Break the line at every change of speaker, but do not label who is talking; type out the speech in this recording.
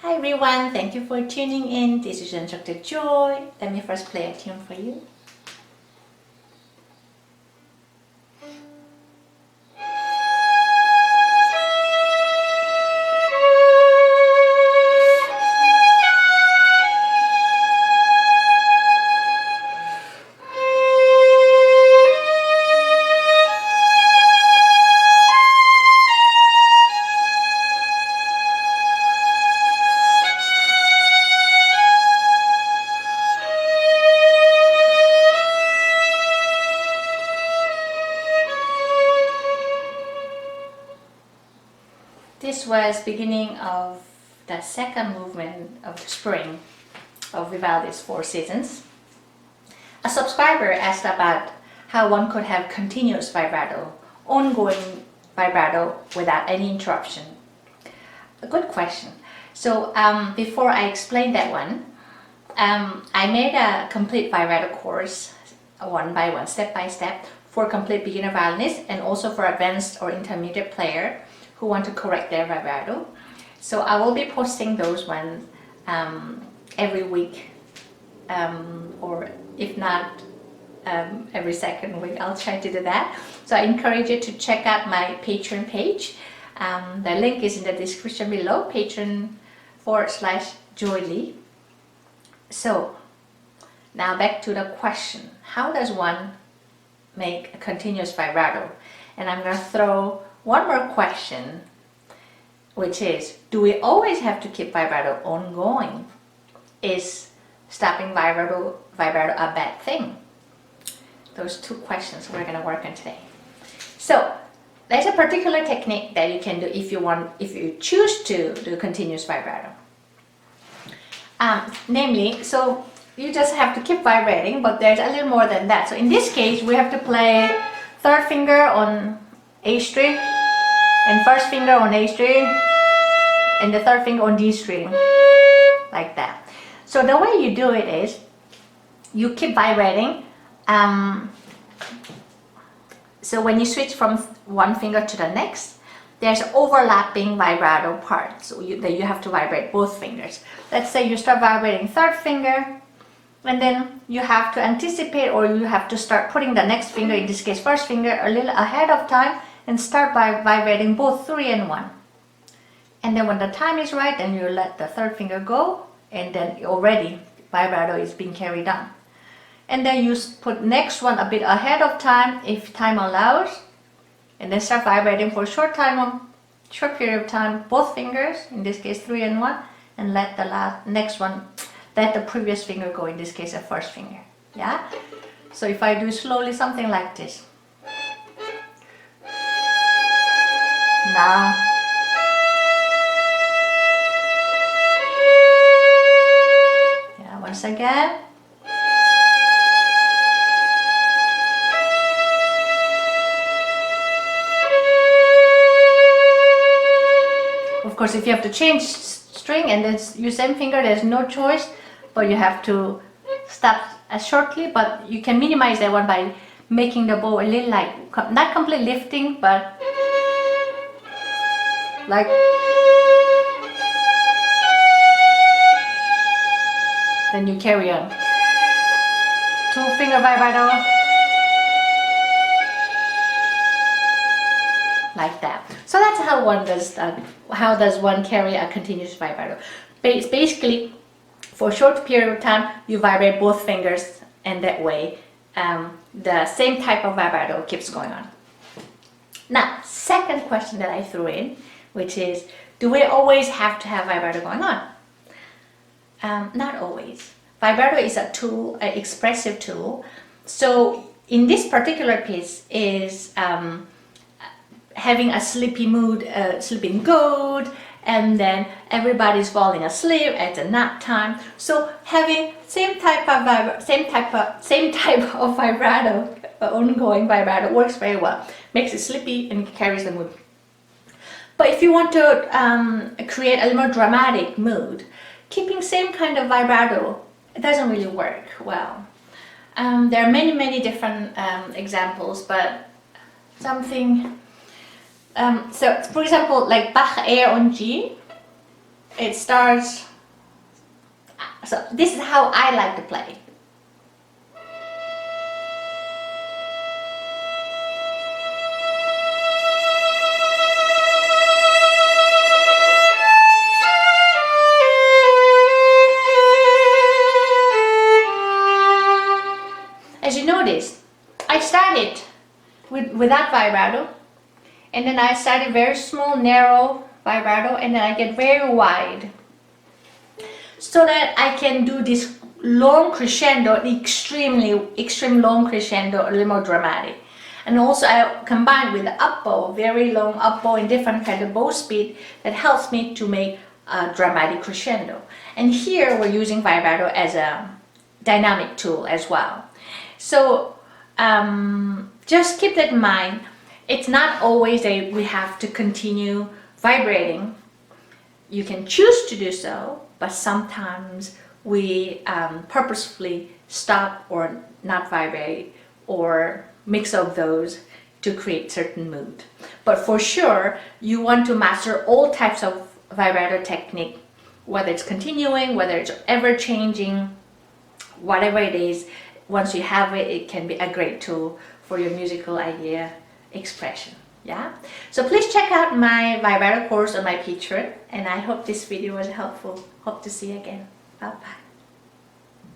Hi everyone, thank you for tuning in. This is Instructor Joy. Let me first play a tune for you. This was beginning of the second movement of the spring of Vivaldi's Four Seasons. A subscriber asked about how one could have continuous vibrato, ongoing vibrato without any interruption. A good question. So before I explain that one, I made a complete vibrato course, one by one, step by step, for complete beginner violinists and also for advanced or intermediate player who want to correct their vibrato. So I will be posting those ones every week, or if not every second week. I'll try to do that. So I encourage you to check out my Patreon page. The link is in the description below, patreon.com/joylee. So now back to the question, how does one make a continuous vibrato? And I'm going to throw one more question, which is, do we always have to keep vibrato ongoing? Is stopping vibrato a bad thing? Those two questions we're going to work on today. So there's a particular technique that you can do if you choose to do continuous vibrato. Namely, so you just have to keep vibrating, but there's a little more than that. So in this case, we have to play third finger on A string, and first finger on A string, and the third finger on D string, like that. So the way you do it is, you keep vibrating. So when you switch from one finger to the next, there's overlapping vibrato part, so that you have to vibrate both fingers. Let's say you start vibrating third finger, and then you have to anticipate, or you have to start putting the next finger, in this case first finger, a little ahead of time, and start by vibrating both 3 and 1. And then when the time is right, then you let the third finger go, and then already vibrato is being carried on. And then you put next one a bit ahead of time, if time allows, and then start vibrating for a short period of time, both fingers, in this case 3 and 1, and let the next one, let the previous finger go, in this case the first finger. Yeah? So if I do slowly something like this. Now, yeah, once again. Of course, if you have to change string and then use same finger, there's no choice, but you have to stop shortly. But you can minimize that one by making the bow a little, like, not completely lifting, but like, then you carry on. 2-finger vibrato, like that. So that's how one does that. How does one carry a continuous vibrato? Basically, for a short period of time, you vibrate both fingers, and that way the same type of vibrato keeps going on. Now, second question that I threw in, which is, do we always have to have vibrato going on? Not always. Vibrato is a tool, an expressive tool. So in this particular piece is having a sleepy mood, sleeping good, and then everybody's falling asleep at the nap time. So having same type of vibrato, ongoing vibrato, works very well. Makes it sleepy and carries the mood. But if you want to create a little more dramatic mood, keeping same kind of vibrato, it doesn't really work well. There are many different examples, but something. So, for example, like Bach Air on G, it starts, so this is how I like to play. As you notice, I started without vibrato, and then I started very small, narrow vibrato, and then I get very wide, so that I can do this long crescendo, extreme long crescendo, a little more dramatic. And also I combine with the up bow, very long up bow in different kind of bow speed that helps me to make a dramatic crescendo. And here we're using vibrato as a dynamic tool as well. So just keep that in mind. It's not always that we have to continue vibrating. You can choose to do so, but sometimes we purposefully stop or not vibrate or mix up those to create certain mood. But for sure, you want to master all types of vibrato technique, whether it's continuing, whether it's ever changing, whatever it is. Once you have it, it can be a great tool for your musical idea expression. Yeah, so please check out my vibrato course on my Patreon, and I hope this video was helpful. Hope to see you again. Bye bye.